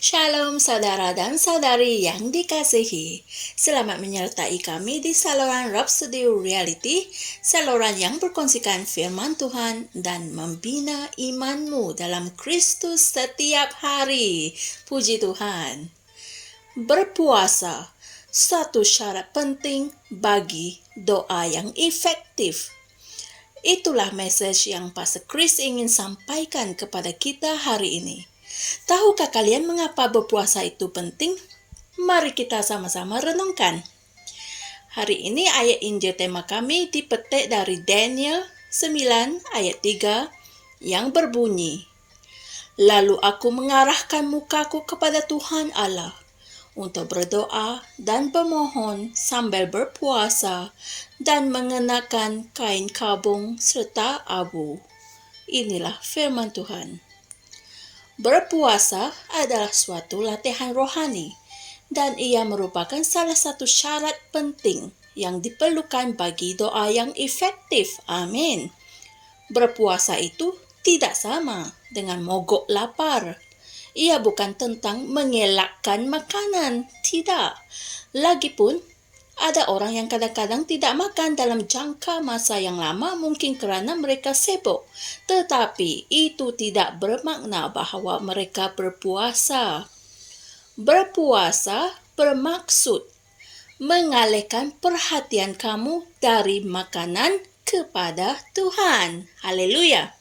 Shalom saudara dan saudari yang dikasihi. Selamat menyertai kami di saluran Rhapsody Reality, saluran yang berkongsikan firman Tuhan dan membina imanmu dalam Kristus setiap hari. Puji Tuhan. Berpuasa, satu syarat penting bagi doa yang efektif. Itulah message yang Pastor Chris ingin sampaikan kepada kita hari ini. Tahukah kalian mengapa berpuasa itu penting? Mari kita sama-sama renungkan. Hari ini ayat Injil tema kami dipetik dari Daniel 9 ayat 3 yang berbunyi, "Lalu aku mengarahkan mukaku kepada Tuhan Allah untuk berdoa dan bermohon sambil berpuasa dan mengenakan kain kabung serta abu." Inilah firman Tuhan. Berpuasa adalah suatu latihan rohani dan ia merupakan salah satu syarat penting yang diperlukan bagi doa yang efektif. Amin. Berpuasa itu tidak sama dengan mogok lapar. Ia bukan tentang mengelakkan makanan, tidak. Lagipun, ada orang yang kadang-kadang tidak makan dalam jangka masa yang lama mungkin kerana mereka sibuk. Tetapi itu tidak bermakna bahawa mereka berpuasa. Berpuasa bermaksud mengalihkan perhatian kamu dari makanan kepada Tuhan. Haleluya.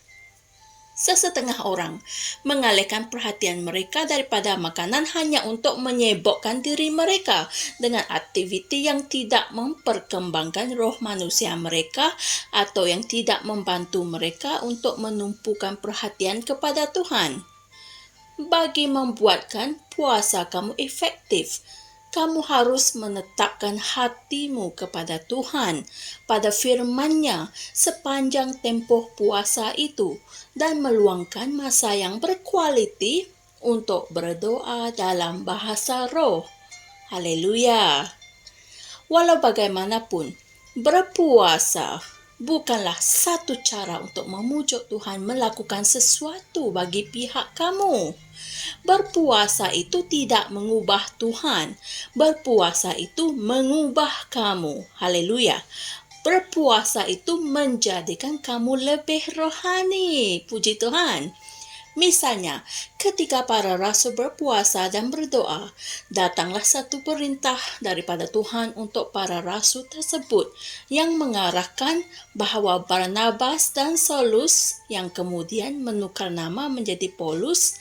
Sesetengah orang mengalihkan perhatian mereka daripada makanan hanya untuk menyibukkan diri mereka dengan aktiviti yang tidak memperkembangkan roh manusia mereka atau yang tidak membantu mereka untuk menumpukan perhatian kepada Tuhan. Bagi membuatkan puasa kamu efektif, kamu harus menetapkan hatimu kepada Tuhan pada firman-Nya sepanjang tempoh puasa itu dan meluangkan masa yang berkualiti untuk berdoa dalam bahasa roh. Haleluya. Walau bagaimanapun, berpuasa bukanlah satu cara untuk memujuk Tuhan melakukan sesuatu bagi pihak kamu. Berpuasa itu tidak mengubah Tuhan. Berpuasa itu mengubah kamu. Haleluya. Berpuasa itu menjadikan kamu lebih rohani. Puji Tuhan. Misalnya, ketika para rasul berpuasa dan berdoa, datanglah satu perintah daripada Tuhan untuk para rasul tersebut yang mengarahkan bahawa Barnabas dan Saulus yang kemudian menukar nama menjadi Paulus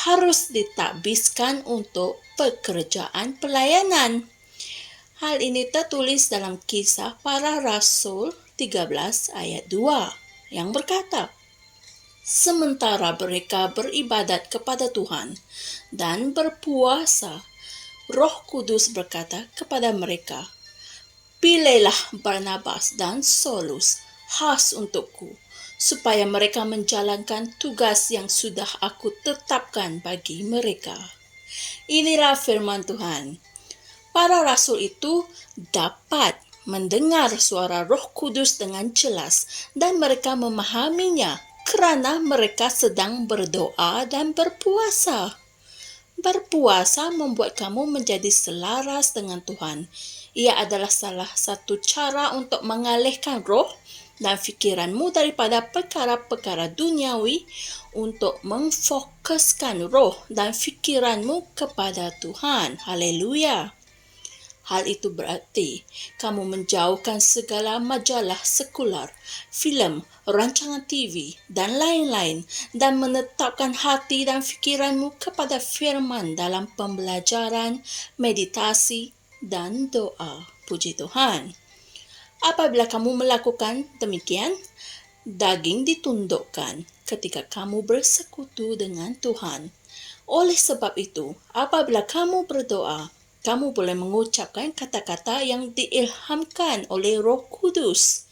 harus ditakbiskan untuk pekerjaan pelayanan. Hal ini tertulis dalam Kisah Para Rasul 13 ayat 2 yang berkata, "Sementara mereka beribadat kepada Tuhan dan berpuasa, Roh Kudus berkata kepada mereka, 'Pilihlah Barnabas dan Saulus khas untukku, supaya mereka menjalankan tugas yang sudah aku tetapkan bagi mereka.'" Inilah firman Tuhan. Para rasul itu dapat mendengar suara Roh Kudus dengan jelas dan mereka memahaminya kerana mereka sedang berdoa dan berpuasa. Berpuasa membuat kamu menjadi selaras dengan Tuhan. Ia adalah salah satu cara untuk mengalihkan roh dan fikiranmu daripada perkara-perkara duniawi untuk memfokuskan roh dan fikiranmu kepada Tuhan. Haleluya. Hal itu berarti kamu menjauhkan segala majalah sekular, filem, rancangan TV dan lain-lain dan menetapkan hati dan fikiranmu kepada firman dalam pembelajaran, meditasi dan doa. Puji Tuhan. Apabila kamu melakukan demikian, daging ditundukkan ketika kamu bersekutu dengan Tuhan. Oleh sebab itu, apabila kamu berdoa, kamu boleh mengucapkan kata-kata yang diilhamkan oleh Roh Kudus.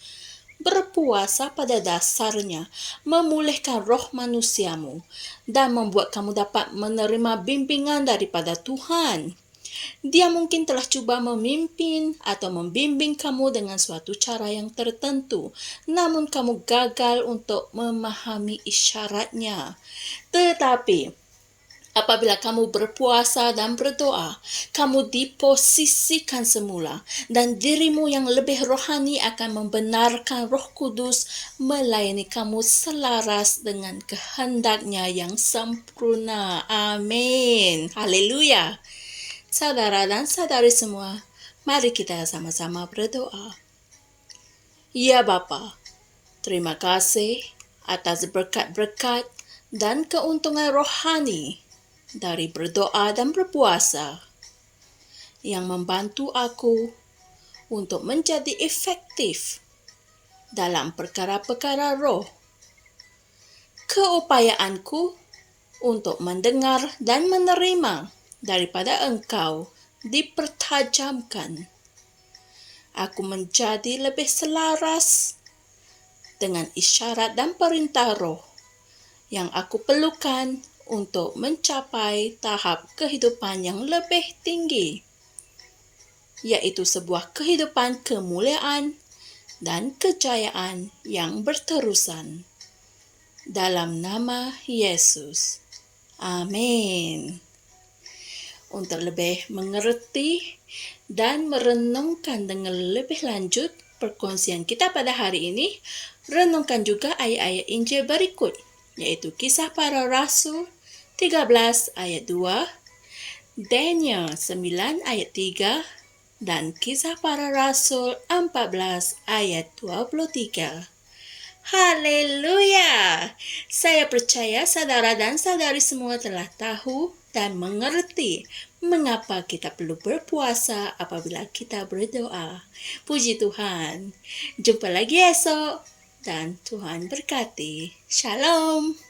Berpuasa pada dasarnya memulihkan roh manusiamu dan membuat kamu dapat menerima bimbingan daripada Tuhan. Dia mungkin telah cuba memimpin atau membimbing kamu dengan suatu cara yang tertentu, namun kamu gagal untuk memahami isyaratnya. Tetapi Apabila kamu berpuasa dan berdoa, kamu diposisikan semula dan dirimu yang lebih rohani akan membenarkan Roh Kudus melayani kamu selaras dengan kehendaknya yang sempurna. Amin. Haleluya. Saudara dan saudari semua, mari kita sama-sama berdoa. Ya Bapa, terima kasih atas berkat-berkat dan keuntungan rohani dari berdoa dan berpuasa yang membantu aku untuk menjadi efektif dalam perkara-perkara roh. Keupayaanku untuk mendengar dan menerima daripada Engkau dipertajamkan. Aku menjadi lebih selaras dengan isyarat dan perintah roh yang aku perlukan untuk mencapai tahap kehidupan yang lebih tinggi, yaitu sebuah kehidupan kemuliaan dan kejayaan yang berterusan. Dalam nama Yesus. Amin. Untuk lebih mengerti dan merenungkan dengan lebih lanjut perkongsian kita pada hari ini, renungkan juga ayat-ayat Injil berikut, yaitu Kisah Para Rasul 13 ayat 2, Daniel 9 ayat 3, dan Kisah Para Rasul 14 ayat 23. Haleluya! Saya percaya saudara dan saudari semua telah tahu dan mengerti mengapa kita perlu berpuasa apabila kita berdoa. Puji Tuhan. Jumpa lagi esok dan Tuhan berkati. Shalom.